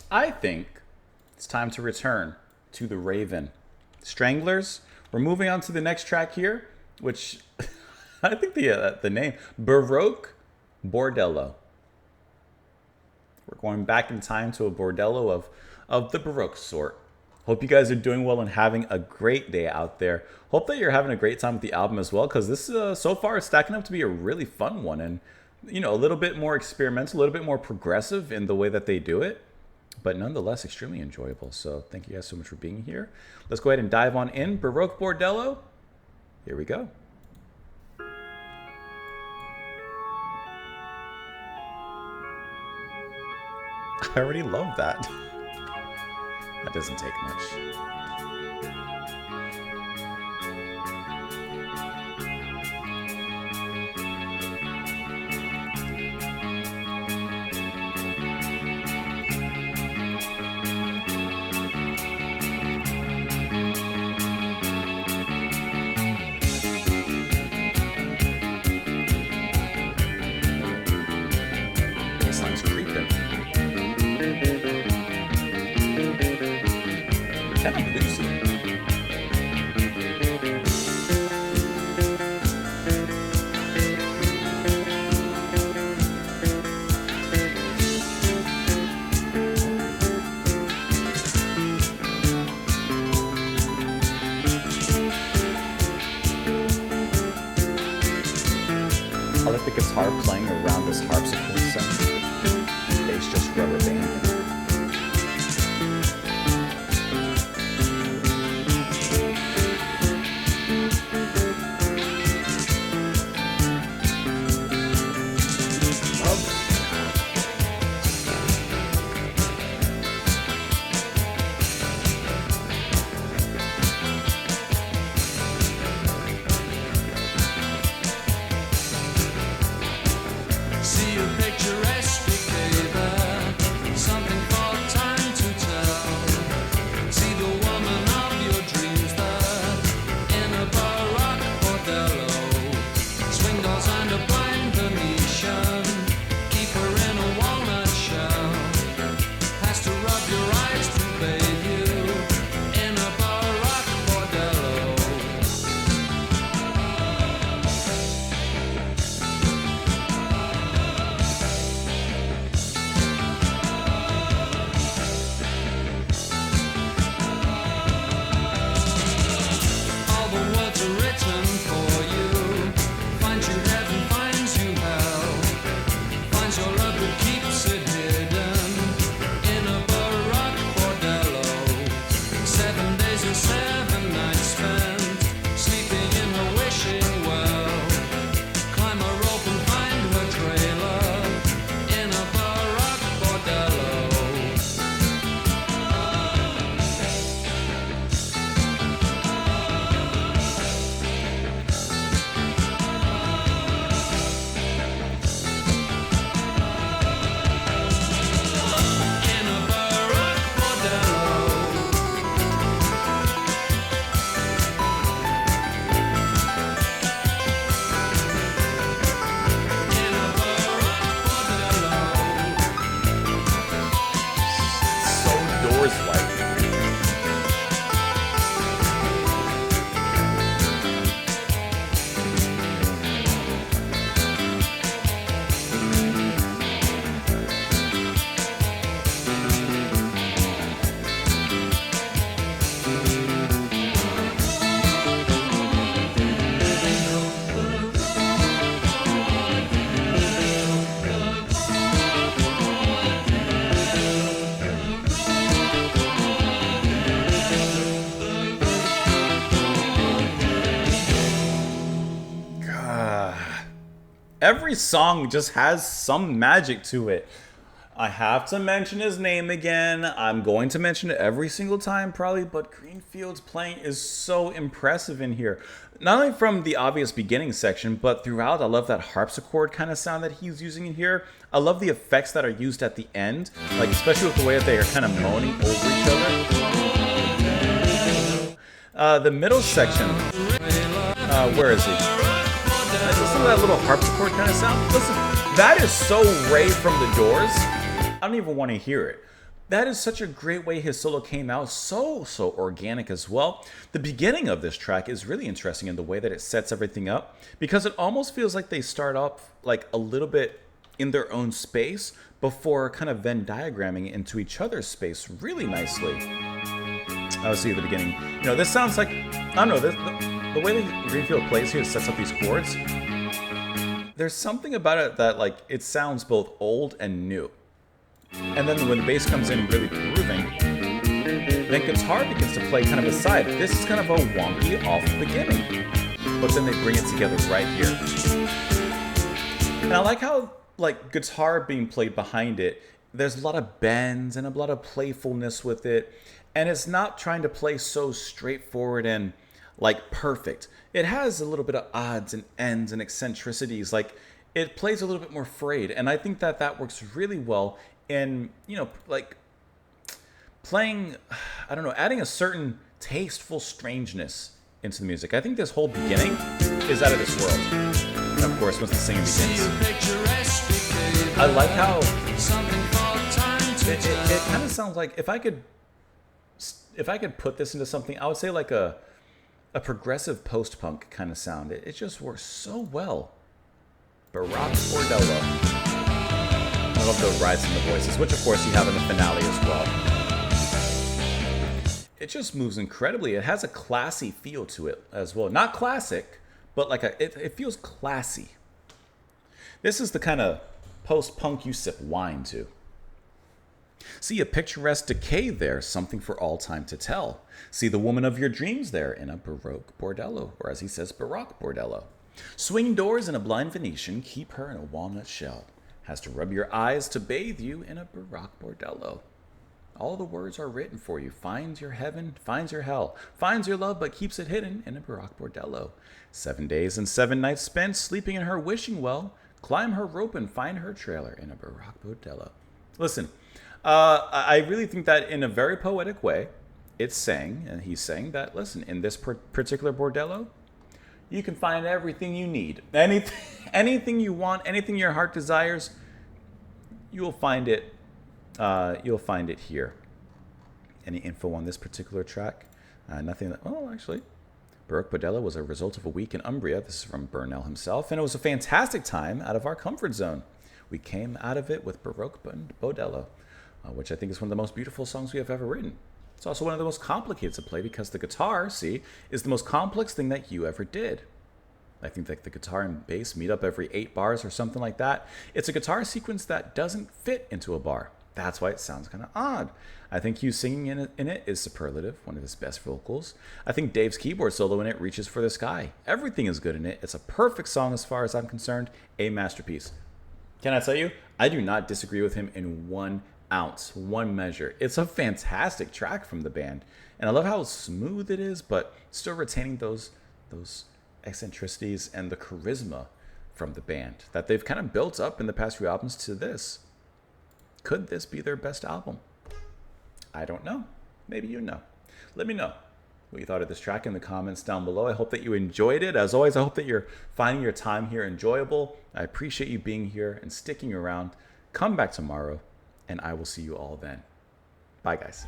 I think it's time to return to the Raven. Stranglers. We're moving on to the next track here, which I think the name Baroque Bordello. We're going back in time to a bordello of the Baroque sort. Hope you guys are doing well and having a great day out there. Hope that you're having a great time with the album as well, because this so far is stacking up to be a really fun one, and a little bit more experimental, a little bit more progressive in the way that they do it, but nonetheless extremely enjoyable. So thank you guys so much for being here. Let's go ahead and dive on in. Baroque Bordello. Here we go. I already love that. That doesn't take much. Baseline's creeping. Kind of loosey. I like the guitar playing around this harpsichord sound. Bass just rubber banding. Every song just has some magic to it. I have to mention his name again. I'm going to mention it every single time probably, but Greenfield's playing is so impressive in here. Not only from the obvious beginning section, but throughout. I love that harpsichord kind of sound that he's using in here. I love the effects that are used at the end, like especially with the way that they are kind of moaning over each other. The middle section, where is he? Listen to that little harpsichord kind of sound. Listen, that is so Ray from The Doors. I don't even want to hear it. That is such a great way his solo came out, so organic as well. The beginning of this track is really interesting in the way that it sets everything up, because it almost feels like they start off like a little bit in their own space before kind of Venn diagramming into each other's space really nicely. I would see at the beginning. You know, this sounds like, I don't know, the way that Greenfield plays here, sets up these chords, there's something about it that like it sounds both old and new. And then when the bass comes in really grooving, then guitar begins to play kind of aside. This is kind of a wonky off beginning, but then they bring it together right here. And I like how like guitar being played behind it, there's a lot of bends and a lot of playfulness with it, and it's not trying to play so straightforward and like perfect. It has a little bit of odds and ends and eccentricities. Like it plays a little bit more frayed, and I think that that works really well in, you know, like playing, I don't know, adding a certain tasteful strangeness into the music. I think this whole beginning is out of this world. And of course, once the singing begins, I like how it kind of sounds like, if I could put this into something, I would say like a progressive post-punk kind of sound. It just works so well. Baroque Bordello. I love the rise in the voices, which of course you have in the finale as well. It just moves incredibly. It has a classy feel to it as well. Not classic, but like it feels classy. This is the kind of post-punk you sip wine to. See a picturesque decay there, something for all time to tell. See the woman of your dreams there in a Baroque Bordello, or as he says, Baroque Bordello. Swing doors in a blind Venetian, keep her in a walnut shell. Has to rub your eyes to bathe you in a Baroque Bordello. All the words are written for you. Finds your heaven, finds your hell. Finds your love, but keeps it hidden in a Baroque Bordello. 7 days and 7 nights spent sleeping in her wishing well. Climb her rope and find her trailer in a Baroque Bordello. Listen, I really think that in a very poetic way, it's saying, and he's saying that, listen, in this particular Bordello, you can find everything you need. Anything you want, anything your heart desires, you'll find it. You'll find it here. Any info on this particular track? Nothing. Oh, actually, Baroque Bordello was a result of a week in Umbria. This is from Burnell himself, and it was a fantastic time out of our comfort zone. We came out of it with Baroque Bordello, which I think is one of the most beautiful songs we have ever written. It's also one of the most complicated to play because the guitar, see, is the most complex thing that you ever did. I think that the guitar and bass meet up every 8 bars or something like that. It's a guitar sequence that doesn't fit into a bar. That's why it sounds kind of odd. I think Hugh singing in it is superlative, one of his best vocals. I think Dave's keyboard solo in it reaches for the sky. Everything is good in it. It's a perfect song as far as I'm concerned, a masterpiece. Can I tell you, I do not disagree with him in 1 ounce, 1 measure. It's a fantastic track from the band, and I love how smooth it is, but still retaining those eccentricities and the charisma from the band that they've kind of built up in the past few albums to this. Could this be their best album? I don't know. Maybe you know. Let me know what you thought of this track in the comments down below. I hope that you enjoyed it. As always, I hope that you're finding your time here enjoyable. I appreciate you being here and sticking around. Come back tomorrow, and I will see you all then. Bye, guys.